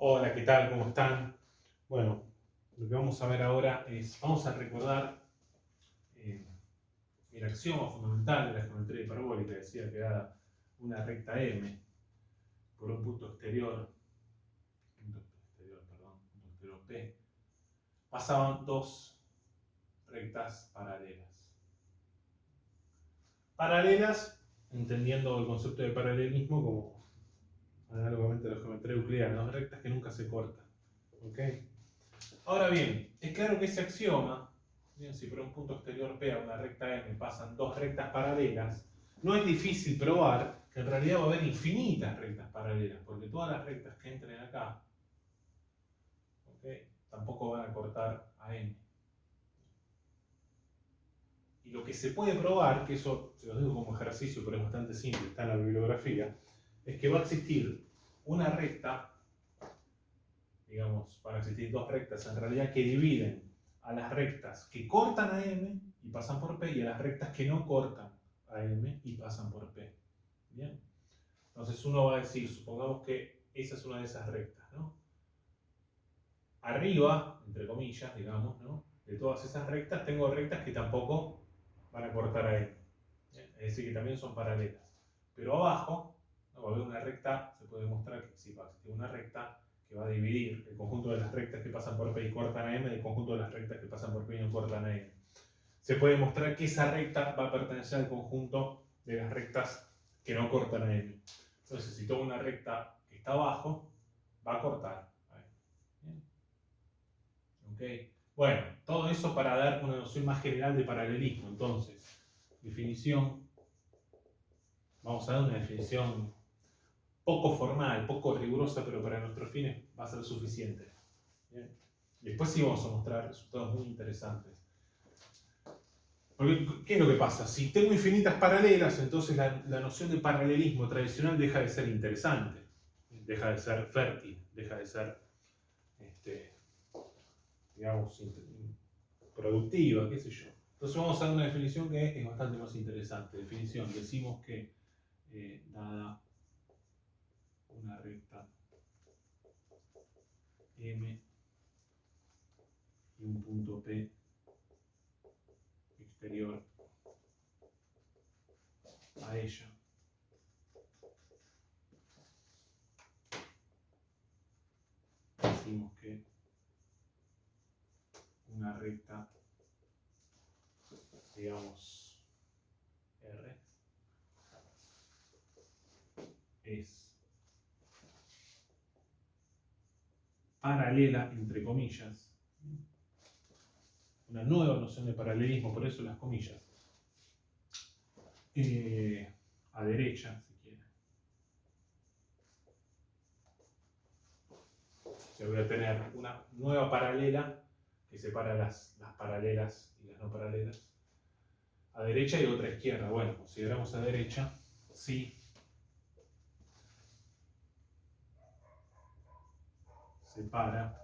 Hola, ¿qué tal? ¿Cómo están? Bueno, lo que vamos a ver ahora es, vamos a recordar eh, el axioma fundamental de la geometría hiperbólica. Decía que dada una recta M por un punto exterior, punto exterior P, pasaban dos rectas paralelas. Paralelas, entendiendo el concepto de paralelismo como análogamente a la geometría euclidiana, dos rectas que nunca se cortan. ¿Ok? Ahora bien, es claro que ese axioma, bien, si por un punto exterior P a una recta M pasan dos rectas paralelas, no es difícil probar que en realidad va a haber infinitas rectas paralelas, porque todas las rectas que entren acá, ¿okay?, tampoco van a cortar a M. Y lo que se puede probar, que eso se los digo como ejercicio, pero es bastante simple, está en la bibliografía, es que va a existir una recta, digamos, van a existir dos rectas en realidad que dividen a las rectas que cortan a M y pasan por P, y a las rectas que no cortan a M y pasan por P. ¿Bien? Entonces uno va a decir, supongamos que esa es una de esas rectas, ¿no? Arriba, entre comillas, digamos, ¿no?, de todas esas rectas, tengo rectas que tampoco van a cortar a M. ¿Bien? Es decir, que también son paralelas. Pero abajo, ¿no?, va a haber una recta, se puede demostrar que sí va a existir una recta que va a dividir el conjunto de las rectas que pasan por P y cortan a M del conjunto de las rectas que pasan por P y no cortan a M. Se puede demostrar que esa recta va a pertenecer al conjunto de las rectas que no cortan a M. Entonces, si tomo una recta que está abajo, va a cortar a M. ¿Bien? ¿Ok? Bueno, todo eso para dar una noción más general de paralelismo. Entonces, definición, vamos a dar una definición poco formal, poco rigurosa, pero para nuestros fines va a ser suficiente. ¿Bien? Después sí vamos a mostrar resultados muy interesantes. Porque, ¿qué es lo que pasa? Si tengo infinitas paralelas, entonces la noción de paralelismo tradicional deja de ser interesante, deja de ser fértil, deja de ser, digamos, productiva, qué sé yo. Entonces vamos a dar una definición que es bastante más interesante. Definición, decimos que dada una recta M y un punto P exterior a ella, decimos que una recta, digamos, R, es paralela, entre comillas, una nueva noción de paralelismo, por eso las comillas, a derecha, si quiere. O sea, voy a tener una nueva paralela que separa las paralelas y las no paralelas a derecha y otra a izquierda. Bueno, consideramos a derecha si separa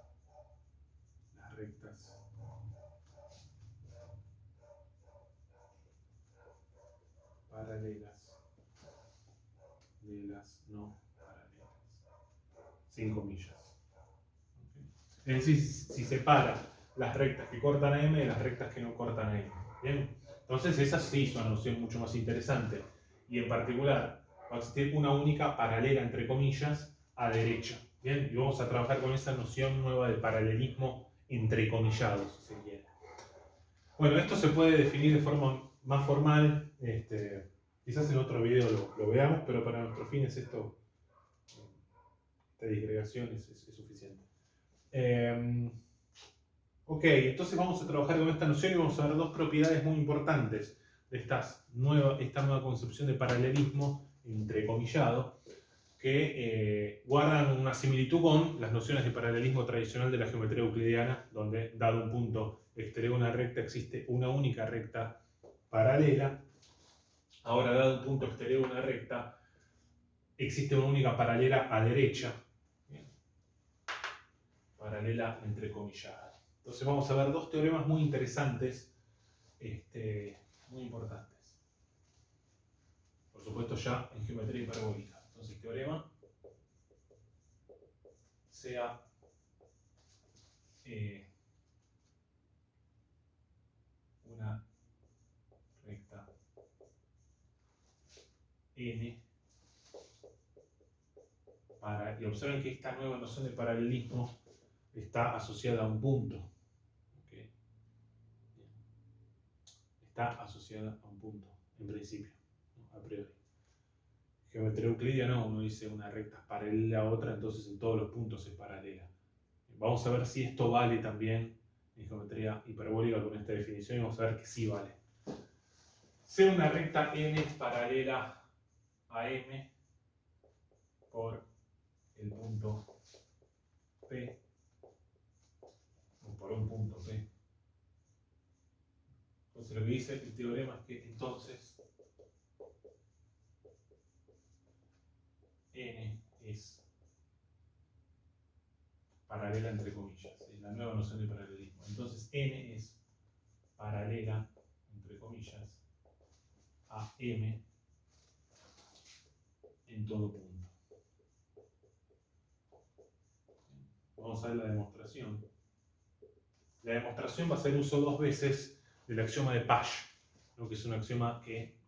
las rectas paralelas de las no paralelas, sin comillas. ¿Okay? Es decir, si separa las rectas que cortan a M de las rectas que no cortan a M. ¿Bien? Entonces esa sí es una noción mucho más interesante. Y en particular va a existir una única paralela, entre comillas, a derecha. ¿Bien? Y vamos a trabajar con esa noción nueva de paralelismo entrecomillado, si se quiere. Bueno, esto se puede definir de forma más formal. Quizás en otro video lo veamos, pero para nuestros fines esta disgregación es suficiente. Ok, entonces vamos a trabajar con esta noción y vamos a ver dos propiedades muy importantes de esta nueva concepción de paralelismo entrecomillado, que guardan una similitud con las nociones de paralelismo tradicional de la geometría euclidiana, donde, dado un punto exterior a una recta, existe una única recta paralela. Ahora, dado un punto exterior a una recta, existe una única paralela a derecha. Bien. Paralela entrecomillada. Entonces vamos a ver dos teoremas muy interesantes, muy importantes. Por supuesto ya en geometría hiperbólica. Entonces teorema sea una recta n y observen que esta nueva noción de paralelismo está asociada a un punto. ¿Okay? Está asociada a un punto, en principio, ¿no? A priori. Geometría euclidiana no, uno dice una recta es paralela a otra, entonces en todos los puntos es paralela. Vamos a ver si esto vale también en geometría hiperbólica con esta definición y vamos a ver que sí vale. Sea una recta n paralela a m por el punto P, o por un punto P. Entonces lo que dice el teorema es que entonces n es paralela entre comillas, es la nueva noción de paralelismo. Entonces n es paralela entre comillas a m en todo punto. Vamos a ver la demostración. La demostración va a hacer uso dos veces del axioma de Pasch, ¿no? Que es un axioma que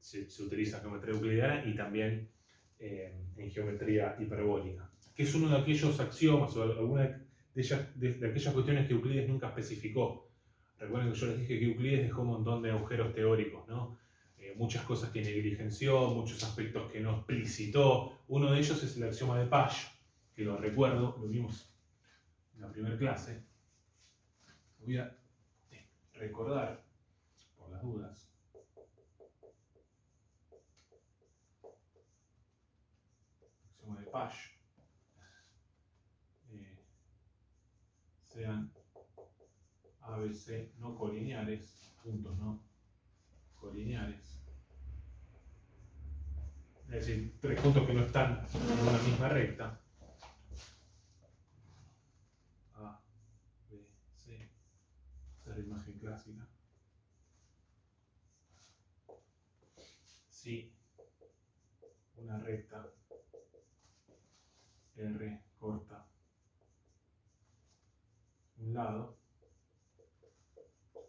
se utiliza en geometría euclidiana y también en geometría hiperbólica, que es uno de aquellos axiomas o alguna de aquellas cuestiones que Euclides nunca especificó. Recuerden que yo les dije que Euclides dejó un montón de agujeros teóricos, ¿no? Muchas cosas que negligenció, muchos aspectos que no explicitó. Uno de ellos es el axioma de Pasch, que lo recuerdo, lo vimos en la primera clase. Voy a recordar, por las dudas. Axioma de Pasch. Sean ABC no colineares, puntos no colineares. Es decir, tres puntos que no están en una misma recta. A, B, C. Esa es la imagen clásica. Si una recta R corta un lado,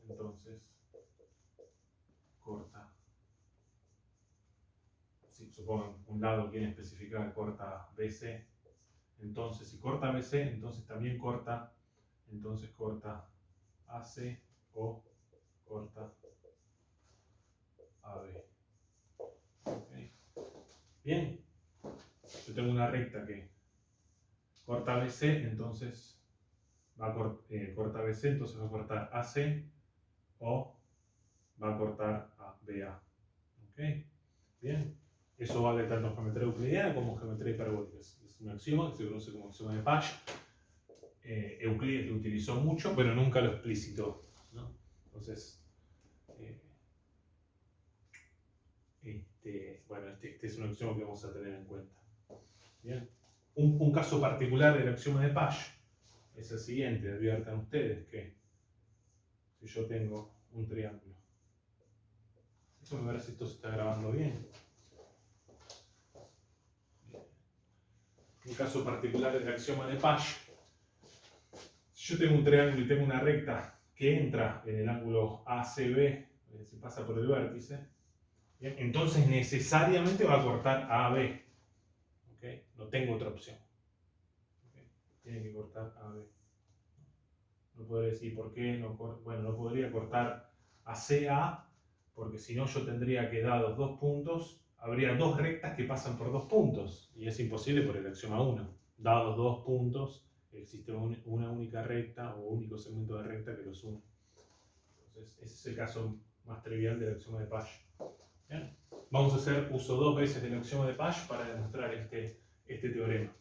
entonces corta, si supongan un lado quiere especificar corta BC, entonces si corta BC, entonces también corta AC o corta AB. ¿Okay? Bien, yo tengo una recta que corta BC, entonces va a cortar BC, entonces va a cortar AC o va a cortar a BA. ¿Ok? Bien, eso vale tanto en geometría euclidiana como en geometría hiperbólica. Es un axioma que se conoce como axioma de Pasch. Euclides lo utilizó mucho, pero nunca lo explicitó, ¿no? Entonces, bueno, este es un axioma que vamos a tener en cuenta. Bien. Un caso particular del axioma de Pasch es el siguiente, adviertan ustedes que si yo tengo un triángulo, déjame ver si esto se está grabando bien. Un caso particular del axioma de Pasch, si yo tengo un triángulo y tengo una recta que entra en el ángulo ACB, se pasa por el vértice, ¿bien? Entonces necesariamente va a cortar AB. ¿Okay? No tengo otra opción. ¿Okay? Tiene que cortar AB. No podría decir por qué, no podría cortar a CA, porque si no yo tendría que, dados dos puntos, habría dos rectas que pasan por dos puntos, y es imposible por el axioma 1. Dados dos puntos, existe una única recta o único segmento de recta que los une. Entonces, ese es el caso más trivial del axioma de Pasch. Bien. Vamos a hacer uso dos veces del axioma de Pasch para demostrar este teorema.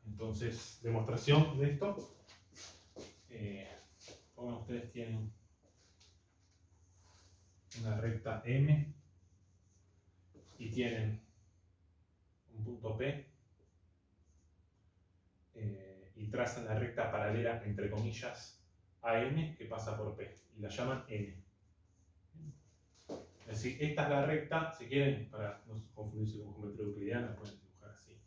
Entonces, demostración de esto. Como ustedes tienen una recta M y tienen un punto P y trazan la recta paralela, entre comillas, a M que pasa por P y la llaman N. Es decir, esta es la recta, si quieren, para no confundirse con geometría euclidiana, pueden dibujar así.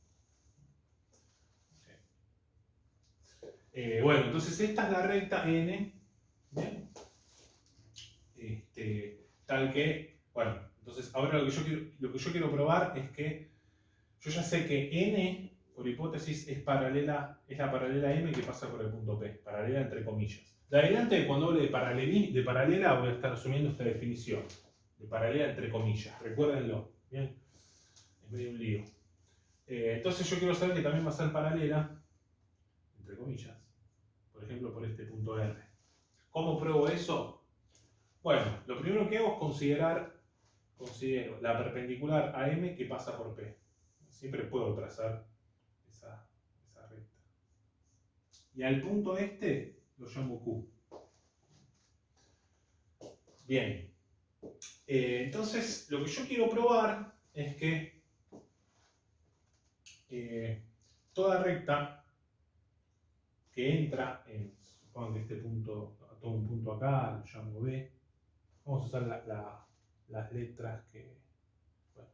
Bueno, entonces esta es la recta n, ¿bien? Tal que, bueno, entonces ahora lo que yo quiero probar es que yo ya sé que n, por hipótesis, es la paralela m que pasa por el punto P, paralela entre comillas. De adelante, cuando hable de paralela, voy a estar asumiendo esta definición, de paralela entre comillas, recuérdenlo, ¿bien? Es medio un lío. Entonces yo quiero saber que también va a ser paralela, entre comillas, por ejemplo, por este punto R. ¿Cómo pruebo eso? Bueno, lo primero que hago es considero la perpendicular a M que pasa por P. Siempre puedo trazar esa recta. Y al punto este lo llamo Q. Bien. Entonces, lo que yo quiero probar es que toda recta que entra en, supongo que este punto, todo un punto acá, lo llamo B. Vamos a usar las letras que... Bueno.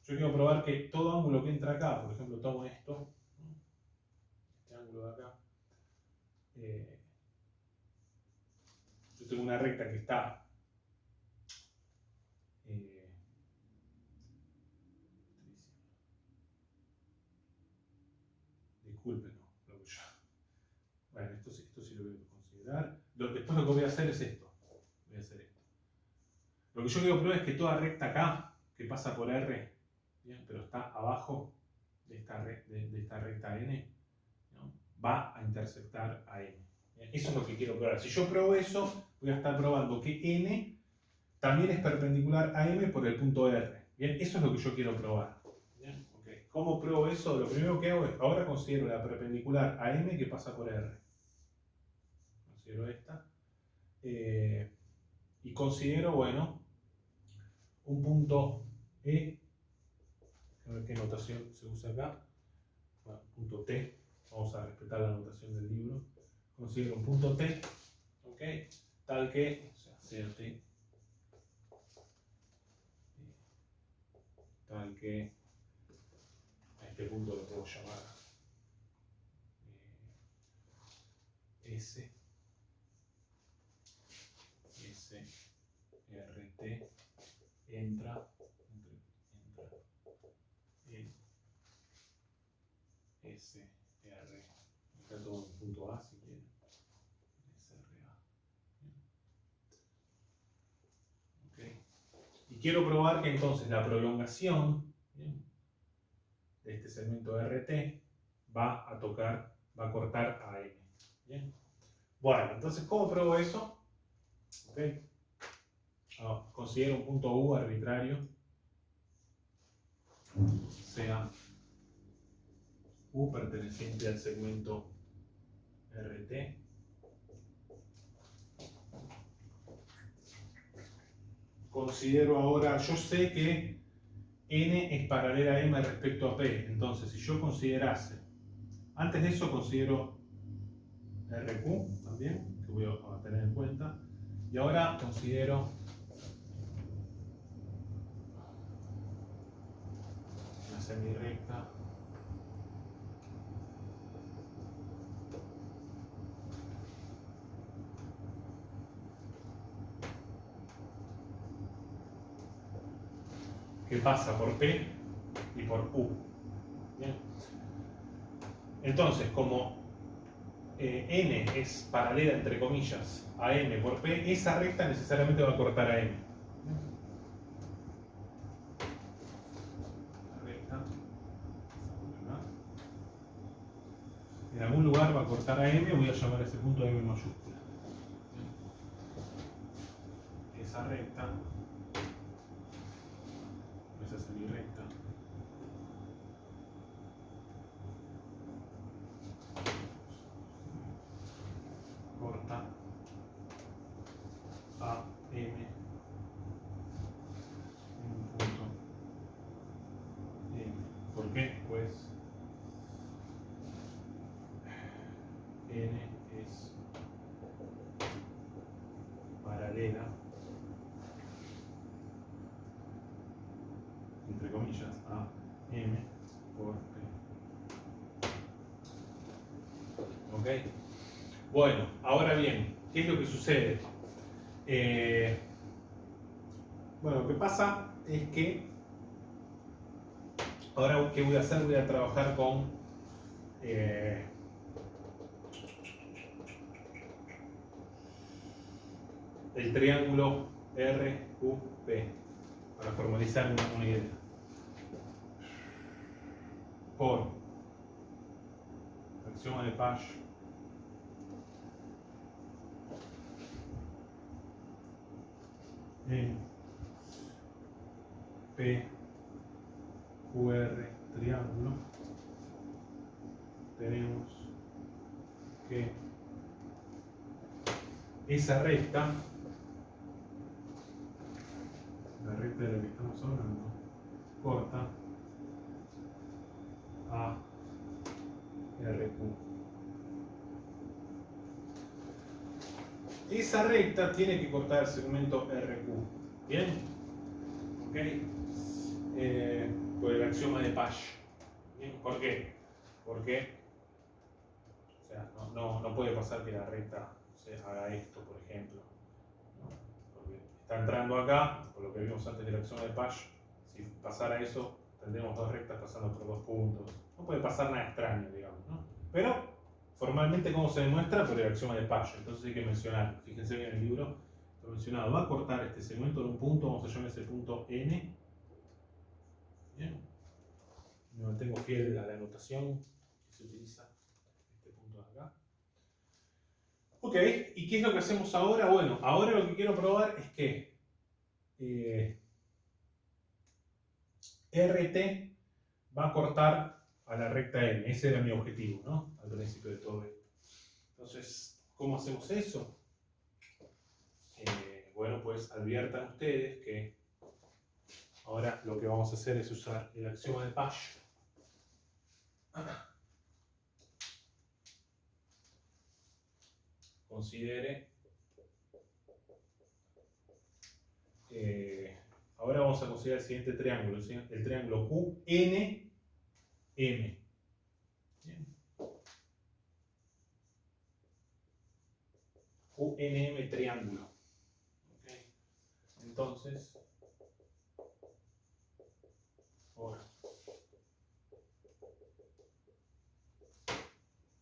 Yo quiero probar que todo ángulo que entra acá, por ejemplo, tomo esto, este ángulo de acá, yo tengo una recta que está disculpen, no, lo que yo... Bueno, esto sí lo voy a considerar. Después lo que voy a hacer es esto. Voy a hacer esto. Lo que yo quiero probar es que toda recta acá, que pasa por R, ¿bien? Pero está abajo de esta recta N, ¿no? Va a intersectar a N. ¿Bien? Eso es lo que quiero probar. Si yo pruebo eso, voy a estar probando que N también es perpendicular a M por el punto R. ¿Bien? Eso es lo que yo quiero probar. ¿Bien? Okay. ¿Cómo pruebo eso? Lo primero que hago es, ahora considero la perpendicular a M que pasa por R. Considero esta. Y considero, bueno, un punto E, a ver qué notación se usa acá, bueno, punto T, vamos a respetar la notación del libro, considero un punto T, ¿ok? Tal que, o sea T, tal que a este punto lo puedo llamar S, RT, entra en SR, acá todo en punto A si quieren, SRA. ¿Okay? Y quiero probar que entonces la prolongación, ¿bien?, de este segmento RT va a cortar a M. ¿Bien? Bueno, entonces, ¿cómo pruebo eso? ¿Okay? Considero un punto U arbitrario, sea U perteneciente al segmento RT. Considero ahora, yo sé que N es paralela a M respecto a P, entonces si yo considerase, antes de eso considero RQ también, que voy a tener en cuenta, y ahora considero una semirrecta que pasa por P y por U. ¿Bien? Entonces, como N es paralela, entre comillas, a M por P, esa recta necesariamente va a cortar a M. La recta, en algún lugar va a cortar a M, voy a llamar a ese punto M mayúscula. Esa recta, esa semirrecta, corta a M en un punto M. ¿Por qué? Pues N es paralela, entre comillas, a M por P. ¿Ok? Bueno, ahora bien, ¿qué es lo que sucede? Bueno, lo que pasa es que ahora, ¿qué voy a hacer? Voy a trabajar con el triángulo RQP para formalizar una idea. Por axioma de Pasch en PQR triángulo tenemos que esa recta, la recta de la que estamos hablando, corta a RQ. Esa recta tiene que cortar el segmento RQ. ¿Bien? ¿Ok? Por el axioma de Pasch. ¿Bien? ¿Por qué? Porque o sea, no puede pasar que la recta haga esto, por ejemplo. ¿No? Porque está entrando acá, por lo que vimos antes del axioma de Pasch. Si pasara eso, tendríamos dos rectas pasando por dos puntos. No puede pasar nada extraño, digamos, ¿no? Pero formalmente, ¿cómo se demuestra? Por el axioma de Pasch. Entonces hay que mencionar, fíjense bien en el libro, está mencionado, va a cortar este segmento de un punto, vamos a llamar ese punto N. Bien. Me mantengo fiel a la anotación que se utiliza este punto de acá. Ok, ¿y qué es lo que hacemos ahora? Bueno, ahora lo que quiero probar es que RT va a cortar a la recta M. Ese era mi objetivo, ¿no? Al principio de todo esto. Entonces, ¿cómo hacemos eso? Bueno, pues adviertan ustedes que ahora lo que vamos a hacer es usar el axioma de Pasch. Considere. Ahora vamos a considerar el siguiente triángulo, ¿sí? El triángulo QNM. Bien. QNM triángulo. ¿Okay? Entonces, ahora,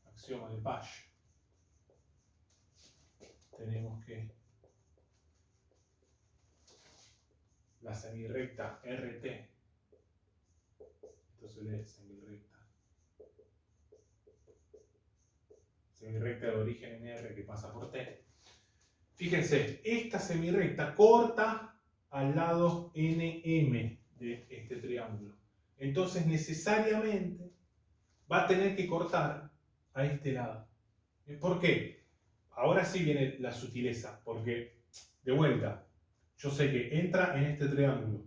axioma de Pasch. Tenemos que la semirrecta RT, esto se lee semirrecta de origen en R que pasa por T. Fíjense, esta semirrecta corta al lado NM de este triángulo. Entonces necesariamente va a tener que cortar a este lado. ¿Por qué? Ahora sí viene la sutileza, porque de vuelta, yo sé que entra en este triángulo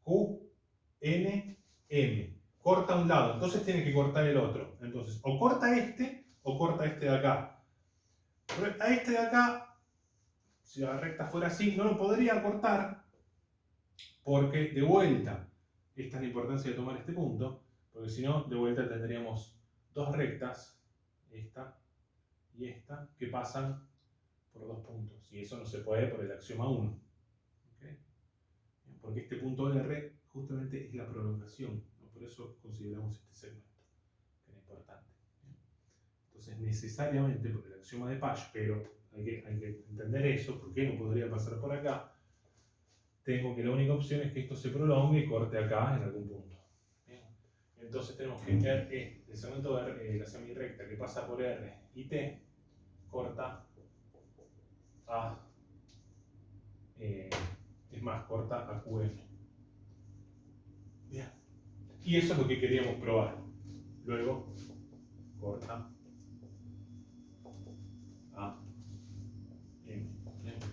Q, N, M. Corta un lado, entonces tiene que cortar el otro. Entonces, o corta este o corta este de acá. A este de acá, si la recta fuera así, no lo podría cortar, porque de vuelta, esta es la importancia de tomar este punto, porque si no, de vuelta tendríamos dos rectas, esta y esta, que pasan por dos puntos. Y eso no se puede por el axioma 1. ¿Okay? Porque este punto R justamente es la prolongación, ¿no? Por eso consideramos este segmento, que es importante. Entonces, necesariamente por el axioma de Pasch, pero hay que entender eso, ¿por qué no podría pasar por acá? Tengo que la única opción es que esto se prolongue y corte acá en algún punto. Bien. Entonces tenemos que RE, el segmento de R, la semirrecta que pasa por R y T, corta a, es más, corta a QM. Bien. Y eso es lo que queríamos probar. Luego, corta a M.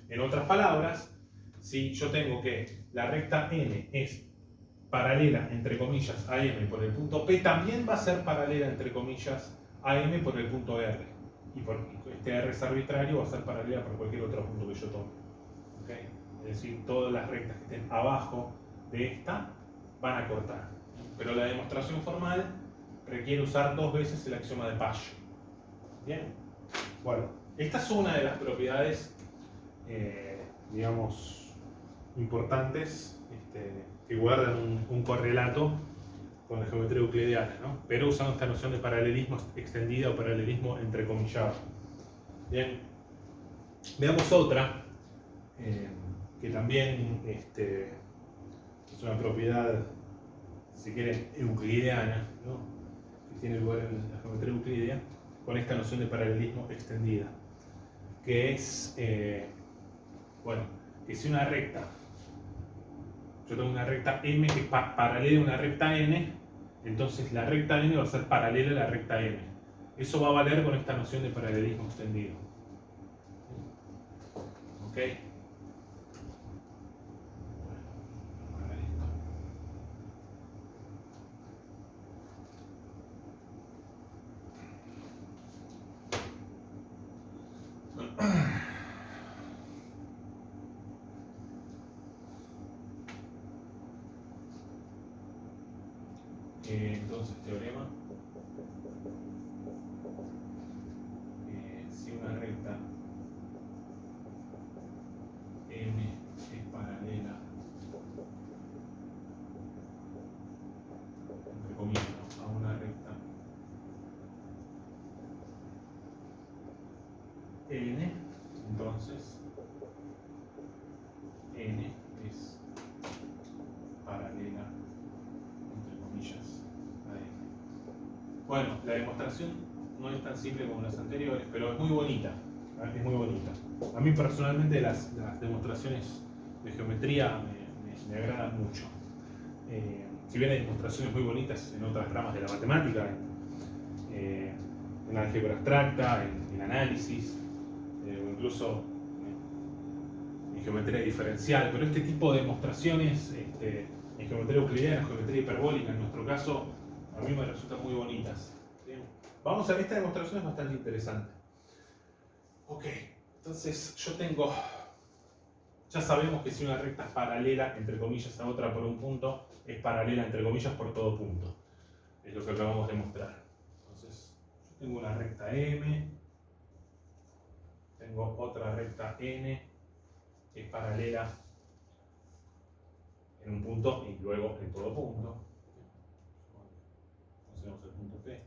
En otras palabras, si yo tengo que la recta N es paralela, entre comillas, a M por el punto P, también va a ser paralela, entre comillas, a M por el punto R. Y por este R es arbitrario, va a ser paralela por cualquier otro punto que yo tome. ¿Okay? Es decir, todas las rectas que estén abajo de esta van a cortar. Pero la demostración formal requiere usar 2 veces el axioma de Pasch. Bien. Bueno, esta es una de las propiedades, digamos, importantes que guardan un correlato con la geometría euclidiana, ¿no? Pero usando esta noción de paralelismo extendida o paralelismo entrecomillado. Bien. Veamos otra, que también es una propiedad, si se quiere, euclidiana, ¿no? Que tiene lugar en la geometría euclidia, con esta noción de paralelismo extendida, que es, bueno, que si una recta, yo tengo una recta M que es paralela a una recta N, entonces la recta N va a ser paralela a la recta M. Eso va a valer con esta noción de paralelismo extendido. ¿Ok? Entonces, teorema, si una recta M es paralela, entre comillas, ¿no?, a una recta N, entonces N es paralela, entre comillas, a N. Bueno, la demostración no es tan simple como las anteriores, pero es muy bonita. Es muy bonita. A mí personalmente las demostraciones de geometría me agradan mucho. Si bien hay demostraciones muy bonitas en otras ramas de la matemática, en álgebra abstracta, en análisis, o incluso en geometría diferencial, pero este tipo de demostraciones en geometría euclidiana, en geometría hiperbólica, en nuestro caso, a mí me resultan muy bonitas. Bien. Vamos a ver, esta demostración es bastante interesante. Ok, entonces yo tengo, ya sabemos que si una recta es paralela, entre comillas, a otra por un punto, es paralela, entre comillas, por todo punto. Es lo que acabamos de mostrar. Entonces, yo tengo una recta M, tengo otra recta N, que es paralela en un punto y luego en todo punto. Conocemos el punto P.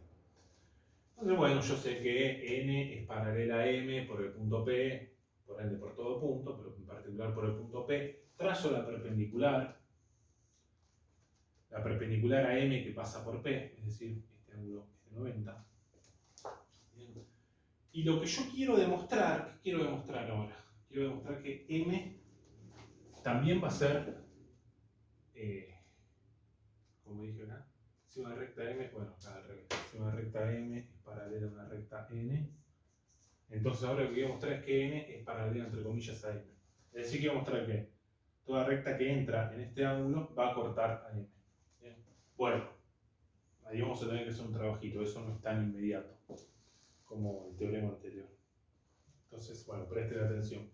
Entonces, bueno, yo sé que N es paralela a M por el punto P, por ende por todo punto, pero en particular por el punto P. Trazo la perpendicular a M que pasa por P, es decir, este ángulo es de 90. Bien. Y lo que yo quiero demostrar, ¿qué quiero demostrar ahora? Quiero demostrar que M también va a ser, como dije acá, si una recta M, bueno, acá al revés, si una recta M es paralela a una recta N, entonces ahora lo que quiero mostrar es que N es paralela entre comillas a M. Es decir, quiero mostrar que toda recta que entra en este ángulo va a cortar a M. ¿Bien? Bueno, ahí vamos a tener que hacer un trabajito, eso no es tan inmediato como el teorema anterior. Entonces, bueno, presten atención.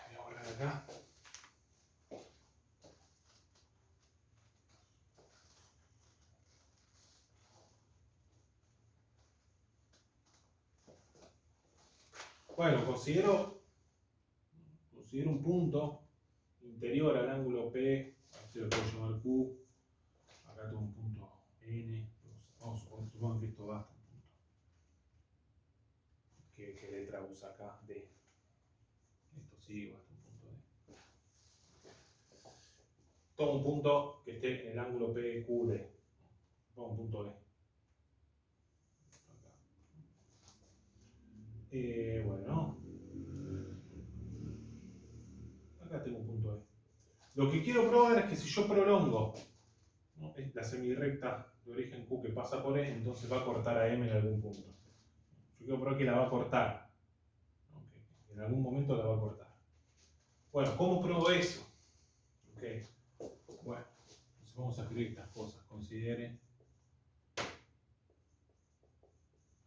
Voy a borrar acá. Bueno, considero un punto interior al ángulo P, así lo puedo llamar Q. Acá tengo un punto N. Supongo que esto va hasta un punto. ¿Qué letra usa acá? D. Esto sí va hasta un punto D. Todo un punto que esté en el ángulo PQD. Todo un punto D. Bueno. Acá tengo un punto D. Lo que quiero probar es que si yo prolongo, ¿no?, la semirrecta de origen Q que pasa por E, entonces va a cortar a M en algún punto. Yo quiero probar que la va a cortar. Okay. En algún momento la va a cortar. Bueno, ¿cómo pruebo eso? Okay. Bueno, entonces vamos a escribir estas cosas. Considere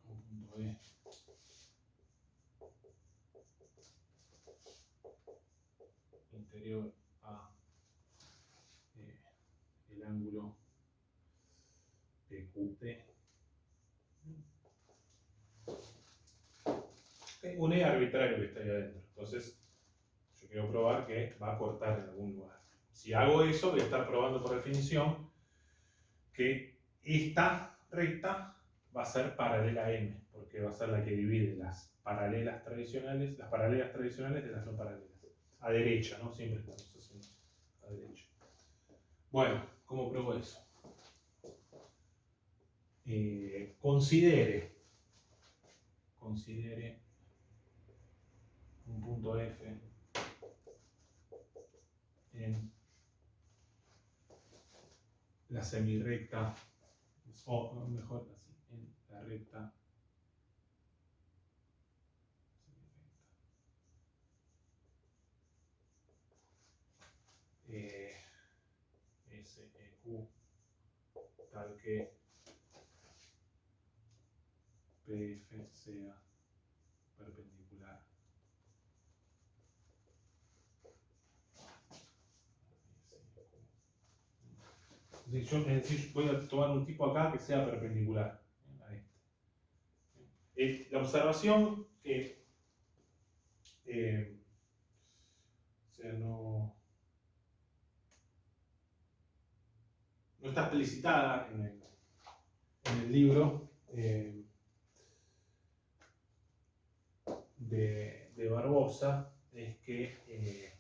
un punto E inferior a el ángulo PQT. Un E arbitrario que está ahí adentro. Entonces, yo quiero probar que va a cortar en algún lugar. Si hago eso, voy a estar probando por definición que esta recta va a ser paralela a M, porque va a ser la que divide las paralelas tradicionales de las no paralelas. A derecha, ¿no? Siempre estamos haciendo a derecha. Bueno, ¿cómo pruebo eso? Considere un punto F en la semirrecta, o mejor así, en la recta SEQ, tal que PF sea perpendicular. Es decir, voy a tomar un tipo acá que sea perpendicular a este. La observación que o sea, no está explicitada en el libro de Barbosa, es que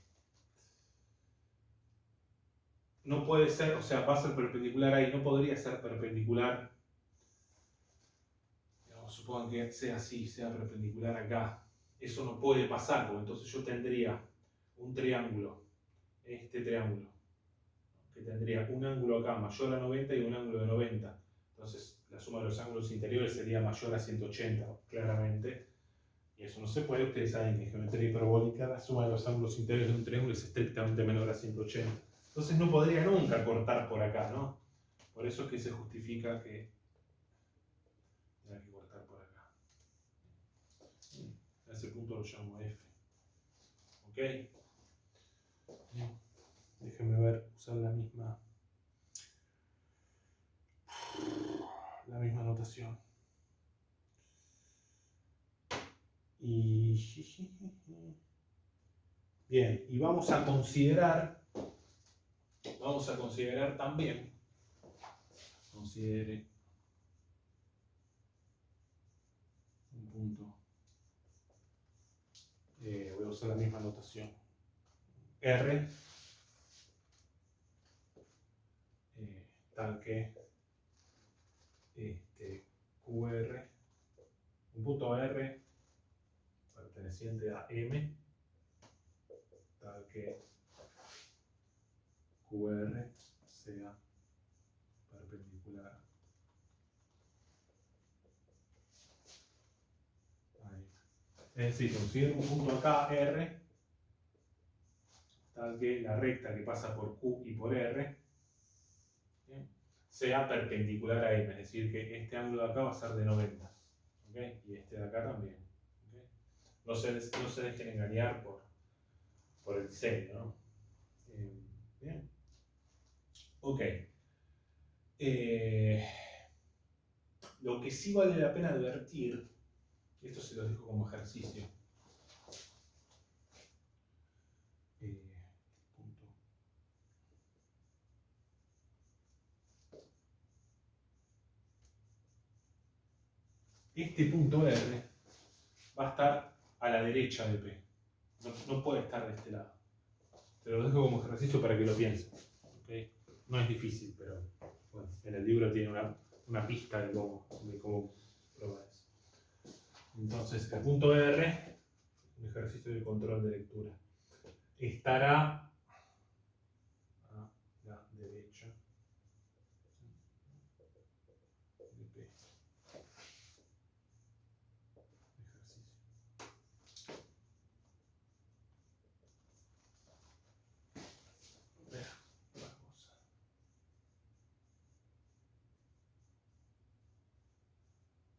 no puede ser, o sea, va a ser perpendicular ahí, no podría ser perpendicular, digamos, supongan que sea así, sea perpendicular acá. Eso no puede pasar, porque entonces yo tendría un triángulo, este triángulo, que tendría un ángulo acá mayor a 90 y un ángulo de 90. Entonces la suma de los ángulos interiores sería mayor a 180, claramente. Y eso no se puede. Ustedes saben que en geometría hiperbólica la suma de los ángulos interiores de un triángulo es estrictamente menor a 180. Entonces no podría nunca cortar por acá, ¿no? Por eso es que se justifica que tenga que cortar por acá. A ese punto lo llamo F. ¿Ok? Déjenme ver, usar la misma notación. Y bien, y vamos a considerar también, considere un punto, voy a usar la misma notación, R, tal que QR, un punto R perteneciente a M, tal que QR sea perpendicular a M. Es decir, considero un punto acá, R, tal que la recta que pasa por Q y por R sea perpendicular a M, es decir, que este ángulo de acá va a ser de 90, ¿okay? Y este de acá también. ¿Okay? No se dejen engañar por el diseño, ¿no? Bien. Ok. Lo que sí vale la pena advertir, y esto se lo dejo como ejercicio, este punto R va a estar a la derecha de P. No puede estar de este lado. Te lo dejo como ejercicio para que lo pienses. ¿Okay? No es difícil, pero bueno, en el libro tiene una pista de cómo probar eso. Entonces, el punto R, un ejercicio de control de lectura, estará a la derecha de P. Ejercicio.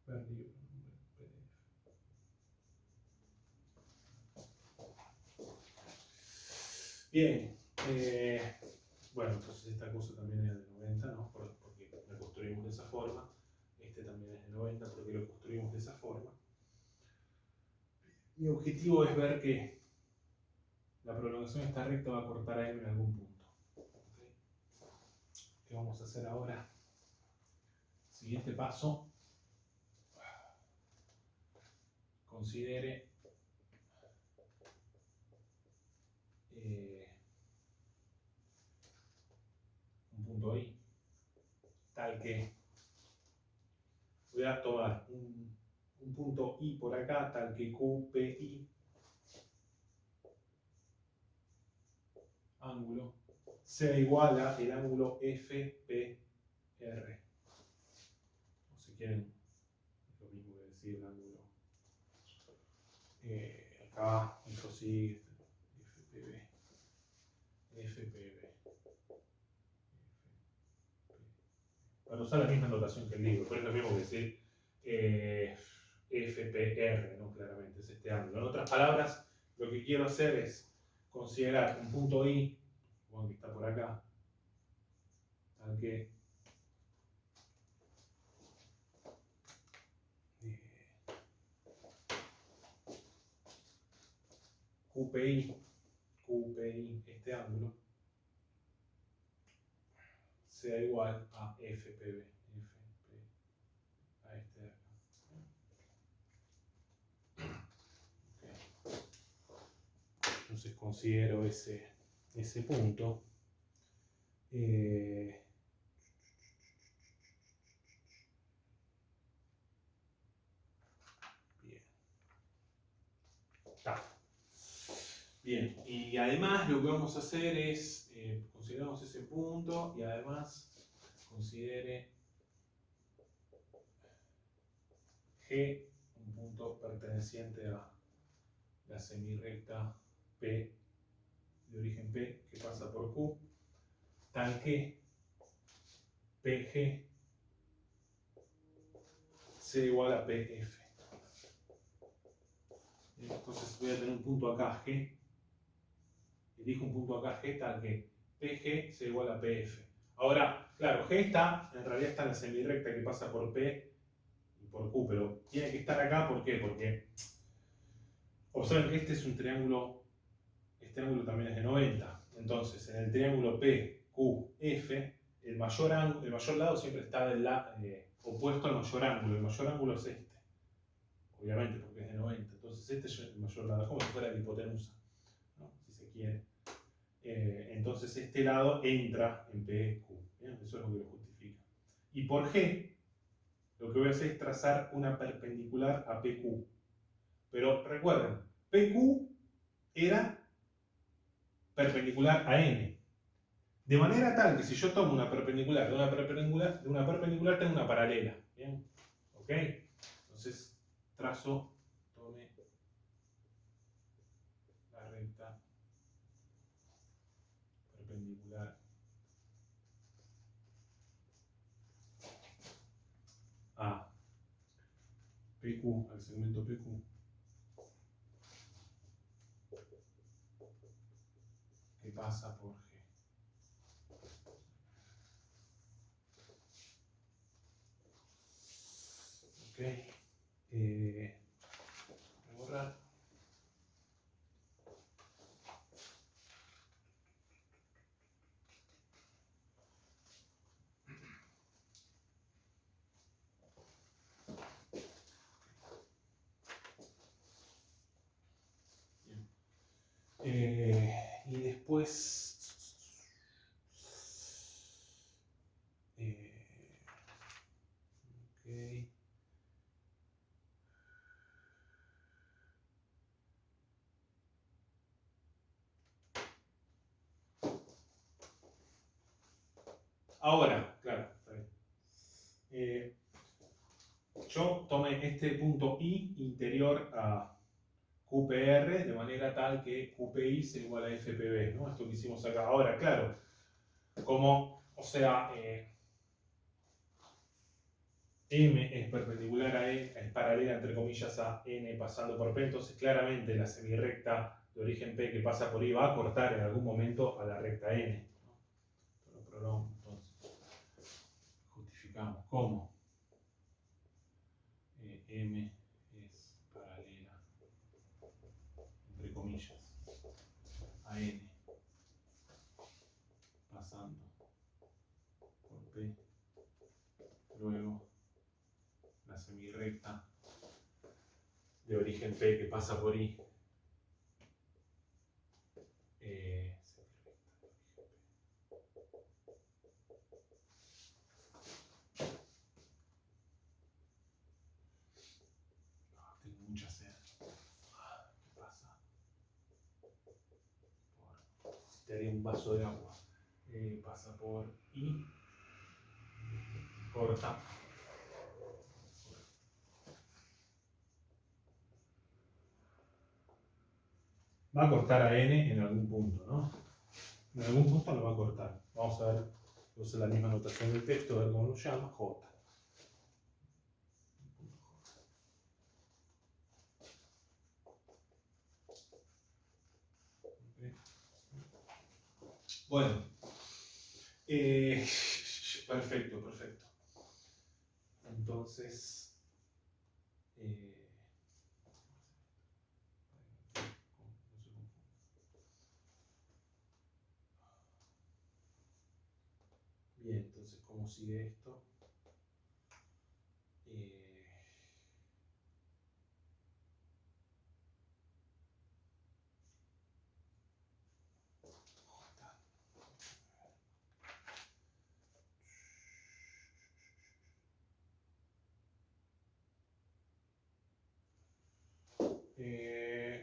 Perdido. Bien, bueno, entonces esta cosa también es de 90, ¿no? Porque la construimos de esa forma. Este también es de 90 porque lo construimos de esa forma. Mi objetivo es ver que la prolongación de esta recta va a cortar a M en algún punto. ¿Okay? ¿Qué vamos a hacer ahora? Siguiente paso. Considere un punto I, tal que voy a tomar un punto I por acá, tal que QPI, ángulo, sea igual a el ángulo FPR. O si quieren, es lo mismo que decir el ángulo. Acá, esto sí, FPB. Para usar la misma notación que el libro, pero es lo mismo que decir FPR, ¿no? Claramente, es este ángulo. En otras palabras, lo que quiero hacer es considerar un punto I, bueno, que está por acá, tal que QPI, este ángulo, sea igual a FPB, a este de acá. Okay. Entonces considero ese punto. Bien. Está. Bien, y además lo que vamos a hacer es, consideramos ese punto y además considere G un punto perteneciente a la semirrecta P, de origen P, que pasa por Q, tal que PG sea igual a PF. Entonces voy a tener un punto acá G, elijo un punto acá G tal que PG sea igual a PF. Ahora, claro, G en realidad está en la semirrecta que pasa por P y por Q, pero tiene que estar acá, ¿por qué? Porque observen que este es un triángulo, este ángulo también es de 90. Entonces, en el triángulo PQF, el mayor lado siempre está del opuesto al mayor ángulo. El mayor ángulo es este, obviamente, porque es de 90. Entonces, este es el mayor lado, es como si fuera la hipotenusa, ¿no? Si se quiere. Entonces, este lado entra en PQ. ¿Bien? Eso es lo que lo justifica. Y por G, lo que voy a hacer es trazar una perpendicular a PQ. Pero recuerden, PQ era perpendicular a N. De manera tal que si yo tomo una perpendicular de una perpendicular tengo una paralela. ¿Bien? ¿Ok? Entonces, tome la recta perpendicular a PQ, al segmento PQ, que pasa por G. Ok. Voy a borrar. Y después ok. Ahora, claro, está bien. Yo tomé este punto I interior a QPR de manera tal que QPI sea igual a FPB, ¿no? Esto que hicimos acá. Ahora, claro, como, o sea, M es perpendicular a E, es paralela entre comillas a N pasando por P, entonces claramente la semirrecta de origen P que pasa por I va a cortar en algún momento a la recta N, ¿no? Lo prolongo, entonces. Justificamos. ¿Cómo? M es paralela, entre comillas, a N, pasando por P, luego la semirrecta de origen P que pasa por I, tengo mucha sed. ¿Qué pasa? Necesitaría un vaso de agua. Pasa por I, corta. Va a cortar a N en algún punto, ¿no? En algún punto lo va a cortar. Vamos a ver, usa la misma notación del texto, a ver cómo lo llama, J. Bueno, perfecto, perfecto. Entonces, bien, entonces, ¿cómo sigue esto?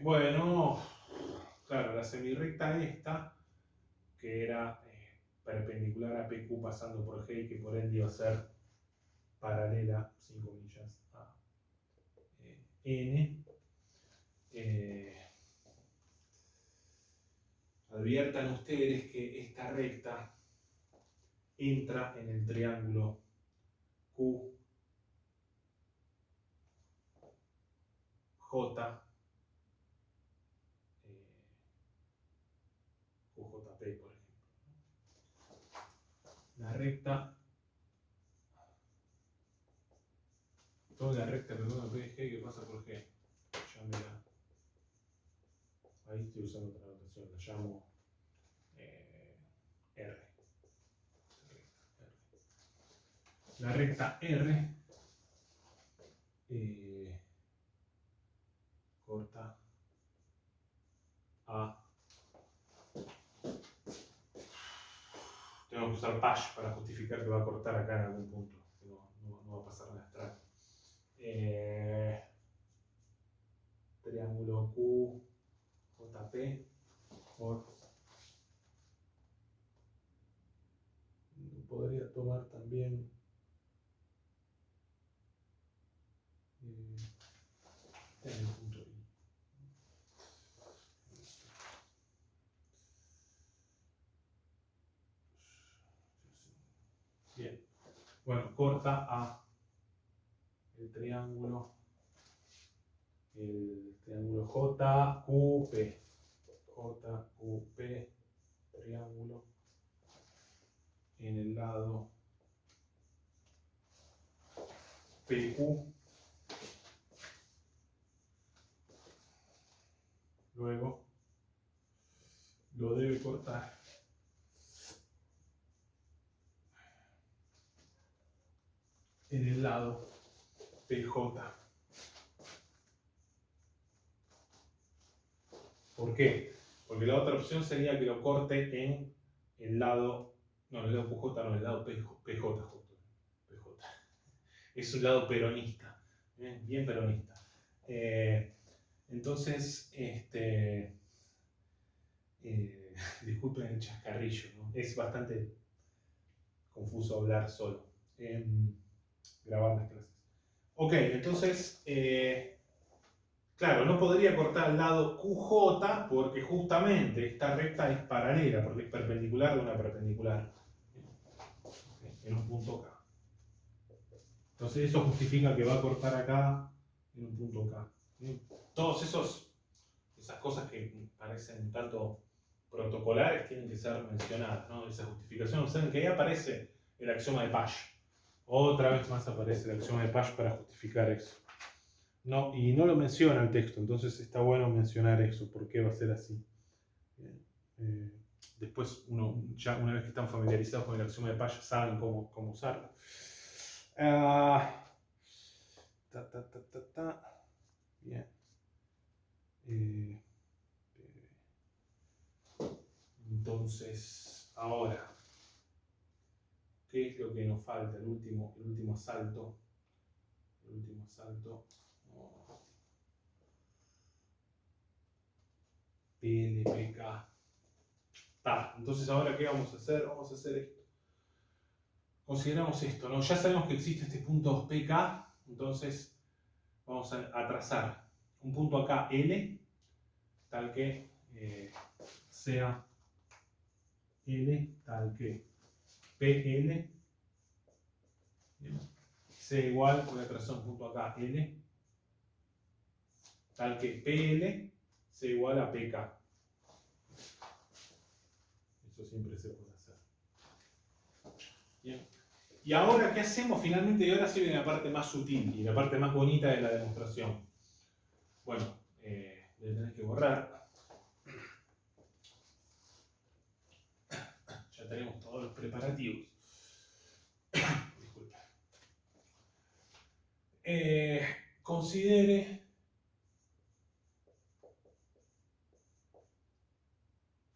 Bueno, claro, la semirrecta esta, que era perpendicular a PQ pasando por G y que por ende iba a ser paralela, sin comillas, a N. Adviertan ustedes que esta recta entra en el triángulo Q, J, QJP, por ejemplo. La recta, toda la recta, perdón, PG que pasa por G. Llámela. Ahí estoy usando otra notación, la llamo R. La recta R corta a. Tengo que usar Pash para justificar que va a cortar acá en algún punto. No va a pasar nada extraño. Triángulo Q, JP por. Podría tomar también en el punto I. Bien. Bueno, corta a el triángulo JQP. JQP, triángulo en el lado PQ. Luego lo debe cortar en el lado PJ. ¿Por qué? Porque la otra opción sería que lo corte en el lado, no, el lado QJ, no, el lado PJ. Es un lado peronista, bien peronista. Entonces, disculpen el chascarrillo, ¿no? Es bastante confuso hablar solo, grabar las clases. Ok, entonces, claro, no podría cortar al lado QJ porque justamente esta recta es paralela, porque es perpendicular de una perpendicular, en un punto K. Entonces eso justifica que va a cortar acá en un punto K. Todas esas cosas que parecen un tanto protocolares tienen que ser mencionadas, ¿no? Esa justificación. Observen que ahí aparece el axioma de Pasch. Otra vez más aparece el axioma de Pasch para justificar eso. No, y no lo menciona el texto, entonces está bueno mencionar eso, por qué va a ser así. Después, ya una vez que están familiarizados con el axioma de Pasch, saben cómo usarlo. Bien. Entonces, ahora, ¿qué es lo que nos falta? El último asalto. El último asalto. PLPK. Entonces, ahora, ¿qué vamos a hacer? Vamos a hacer esto. Consideramos esto, ¿no? Ya sabemos que existe este punto PK, entonces vamos a trazar un punto acá L, tal que sea L, tal que PL sea igual, voy a trazar un punto acá L, tal que PL sea igual a PK. Eso siempre se puede hacer. Bien. Y ahora, ¿qué hacemos finalmente? Y ahora sí viene la parte más sutil y la parte más bonita de la demostración. Bueno, le tenés que borrar. Ya tenemos todos los preparativos. Disculpe. Considere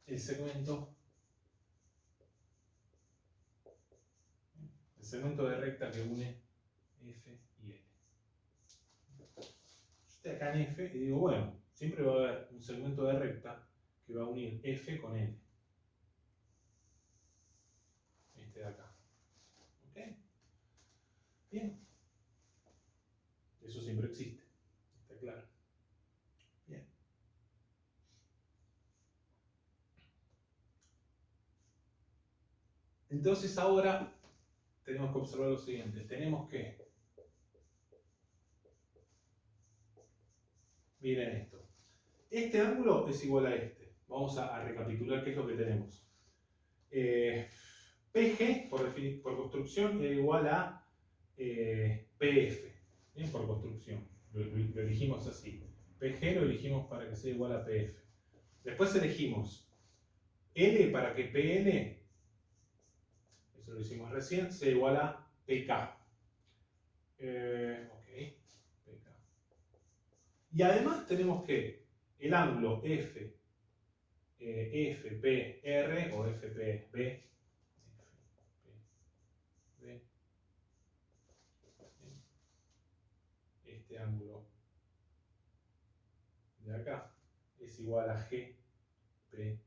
el segmento de recta que une F y L. Yo estoy acá en F y digo, bueno, siempre va a haber un segmento de recta que va a unir F con L. Este de acá. ¿Ok? Bien. Eso siempre existe. Está claro. Bien. Entonces ahora tenemos que observar lo siguiente. Tenemos que... Miren esto. Este ángulo es igual a este. Vamos a recapitular qué es lo que tenemos. PG, por construcción, es igual a PF. ¿Bien? Por construcción. Lo elegimos así. PG lo elegimos para que sea igual a PF. Después elegimos L para que PL, eso lo hicimos recién, sea igual a PK. Ok, PK. Y además tenemos que el ángulo FPR o FPB, este ángulo de acá es igual a GPF.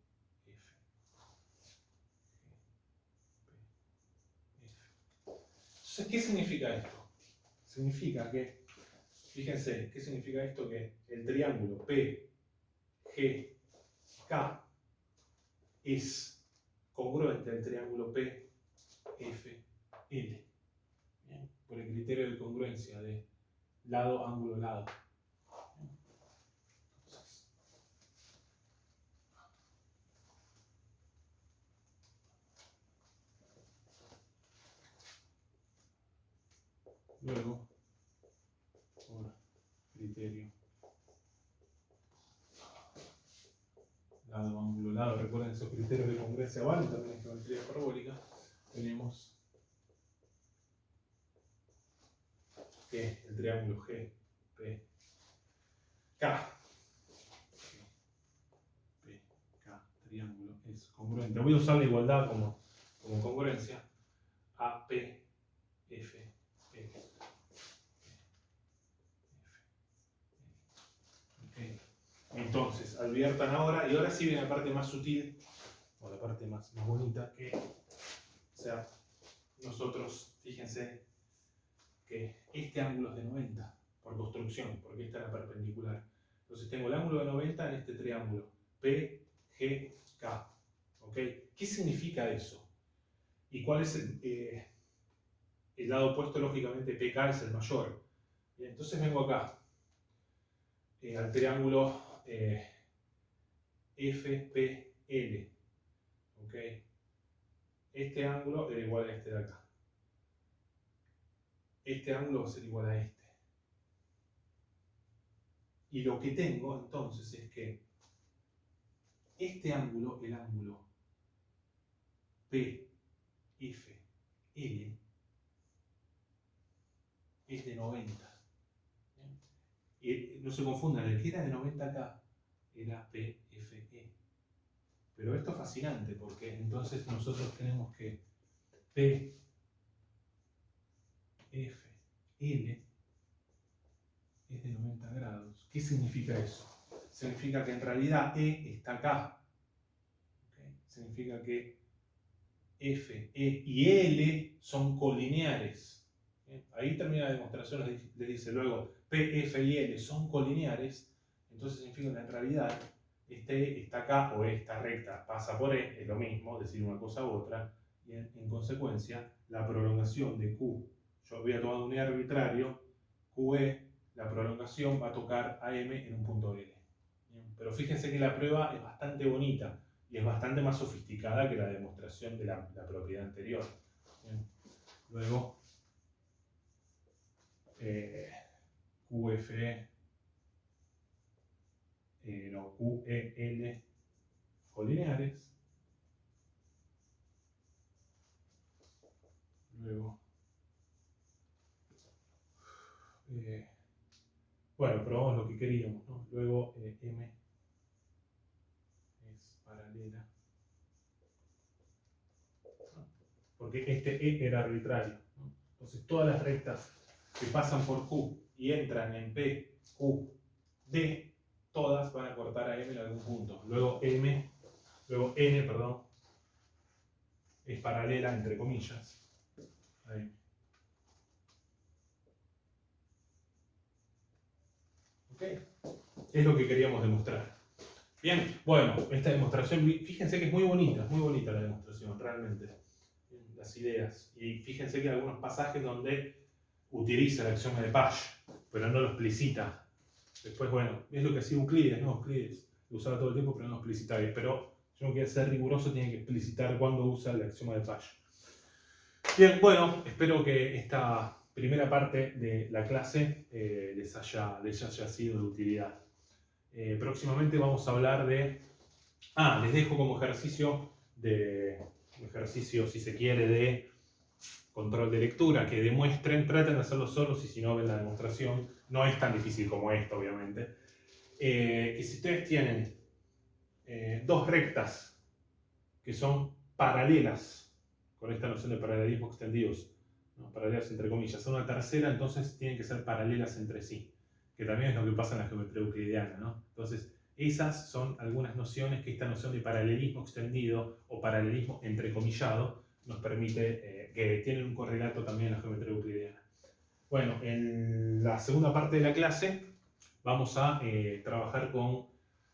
Entonces, ¿qué significa esto? Significa que, fíjense, ¿qué significa esto? Que el triángulo PGK es congruente al triángulo PFL. Bien, por el criterio de congruencia de lado, ángulo, lado. Entonces, luego, por criterio lado, ángulo, lado, recuerden esos criterios de congruencia valen también en geometría parabólica, tenemos que el triángulo GPK triángulo es congruente. Voy a usar la igualdad como congruencia a PF. Okay. Entonces, adviertan ahora, y ahora sí viene la parte más sutil, o la parte más bonita, que, o sea, nosotros, fíjense, que este ángulo es de 90 por construcción, porque esta es la perpendicular. Entonces tengo el ángulo de 90 en este triángulo, PGK. ¿Okay? ¿Qué significa eso? ¿Y cuál es el lado opuesto? Lógicamente PK es el mayor. Bien, entonces vengo acá al triángulo FPL. ¿Ok? Este ángulo era igual a este de acá. Este ángulo va a ser igual a este. Y lo que tengo entonces es que este ángulo, el ángulo PFL, es de 90. Y no se confundan, el que era de 90 acá era PFE. Pero esto es fascinante porque entonces nosotros tenemos que PFL es de 90 grados. ¿Qué significa eso? Significa que en realidad E está acá. ¿Okay? Significa que F, E y L son colineares. Ahí termina la demostración, les dice luego P, F y L son colineares. Entonces significa que en realidad este E está acá o esta recta pasa por E, es lo mismo, decir una cosa u otra. Y en consecuencia, la prolongación de Q, yo voy a tomar un E arbitrario, QE, la prolongación va a tocar a M en un punto L. Pero fíjense que la prueba es bastante bonita y es bastante más sofisticada que la demostración de la propiedad anterior. Luego, QFE, QEL colineares. Luego, bueno, probamos lo que queríamos, ¿no? Luego M es paralela, ¿no? Porque este E era arbitrario, ¿no? Entonces todas las rectas que pasan por Q y entran en P, Q, D, todas van a cortar a M en algún punto. Luego N, perdón, es paralela entre comillas a M. ¿Ok? Es lo que queríamos demostrar. Bien, bueno, esta demostración, fíjense que es muy bonita la demostración, realmente. Las ideas. Y fíjense que hay algunos pasajes donde utiliza el axioma de Pasch, pero no lo explicita. Después, bueno, es lo que hacía Euclides, ¿no? Euclides lo usaba todo el tiempo, pero no lo explicitaba. Pero si uno quiere ser riguroso, tiene que explicitar cuándo usa el axioma de Pasch. Bien, bueno, espero que esta primera parte de la clase les haya sido de utilidad. Próximamente vamos a hablar de... les dejo como ejercicio, si se quiere, de control de lectura, que demuestren, traten de hacerlo solos y si no ven la demostración, no es tan difícil como esto, obviamente, que si ustedes tienen dos rectas que son paralelas, con esta noción de paralelismo extendidos, ¿no? Paralelas entre comillas, son una tercera, entonces tienen que ser paralelas entre sí, que también es lo que pasa en la geometría euclidiana, ¿no? Entonces, esas son algunas nociones que esta noción de paralelismo extendido o paralelismo entrecomillado nos permite, que tienen un correlato también en la geometría euclidiana. Bueno, en la segunda parte de la clase vamos a trabajar con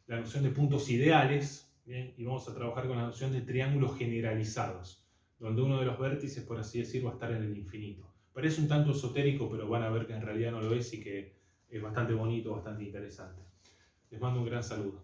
la noción de puntos ideales, ¿bien? Y vamos a trabajar con la noción de triángulos generalizados, donde uno de los vértices, por así decir, va a estar en el infinito. Parece un tanto esotérico, pero van a ver que en realidad no lo es y que es bastante bonito, bastante interesante. Les mando un gran saludo.